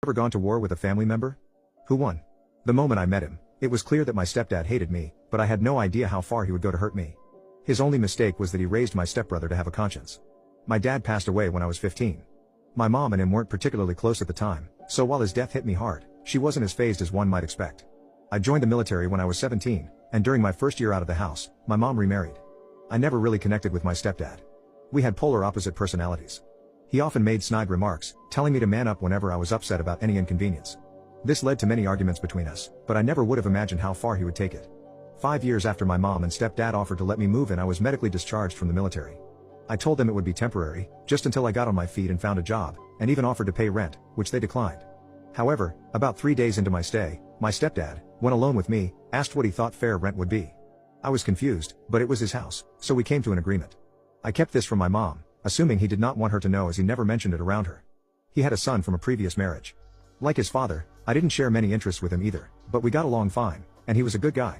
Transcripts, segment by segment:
Ever gone to war with a family member? Who won? The moment I met him, it was clear that my stepdad hated me, but I had no idea how far he would go to hurt me. His only mistake was that he raised my stepbrother to have a conscience. My dad passed away when I was 15. My mom and him weren't particularly close at the time, so while his death hit me hard, she wasn't as fazed as one might expect. I joined the military when I was 17, and during my first year out of the house, my mom remarried. I never really connected with my stepdad. We had polar opposite personalities. He often made snide remarks, telling me to man up whenever I was upset about any inconvenience. This led to many arguments between us, but I never would have imagined how far he would take it. 5 years after my mom and stepdad offered to let me move in, I was medically discharged from the military. I told them it would be temporary, just until I got on my feet and found a job, and even offered to pay rent, which they declined. However, about 3 days into my stay, my stepdad, when alone with me, asked what he thought fair rent would be. I was confused, but it was his house, so we came to an agreement. I kept this from my mom, assuming he did not want her to know, as he never mentioned it around her. He had a son from a previous marriage. Like his father, I didn't share many interests with him either, but we got along fine, and he was a good guy.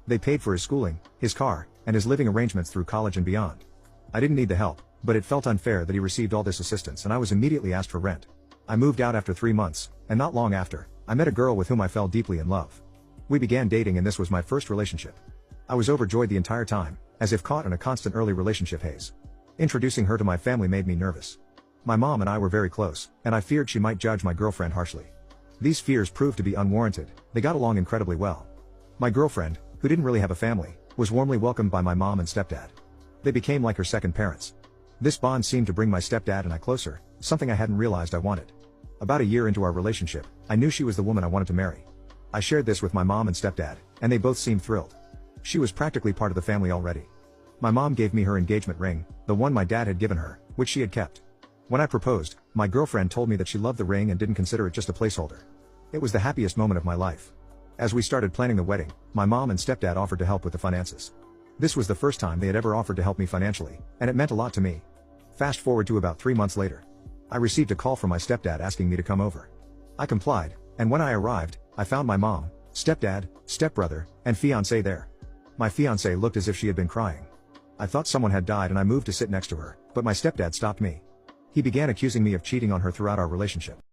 They paid for his schooling, his car, and his living arrangements through college and beyond. I didn't need the help, but it felt unfair that he received all this assistance, and I was immediately asked for rent. I moved out after 3 months, and not long after, I met a girl with whom I fell deeply in love. We began dating, and this was my first relationship. I was overjoyed the entire time, as if caught in a constant early relationship haze. Introducing her to my family made me nervous. My mom and I were very close, and I feared she might judge my girlfriend harshly. These fears proved to be unwarranted. They got along incredibly well. My girlfriend, who didn't really have a family, was warmly welcomed by my mom and stepdad. They became like her second parents. This bond seemed to bring my stepdad and I closer, something I hadn't realized I wanted. About a year into our relationship, I knew she was the woman I wanted to marry. I shared this with my mom and stepdad, and they both seemed thrilled. She was practically part of the family already. My mom gave me her engagement ring, the one my dad had given her, which she had kept. When I proposed, my girlfriend told me that she loved the ring and didn't consider it just a placeholder. It was the happiest moment of my life. As we started planning the wedding, my mom and stepdad offered to help with the finances. This was the first time they had ever offered to help me financially, and it meant a lot to me. Fast forward to about 3 months later. I received a call from my stepdad asking me to come over. I complied, and when I arrived, I found my mom, stepdad, stepbrother, and fiancé there. My fiancé looked as if she had been crying. I thought someone had died, and I moved to sit next to her, but my stepdad stopped me. He began accusing me of cheating on her throughout our relationship.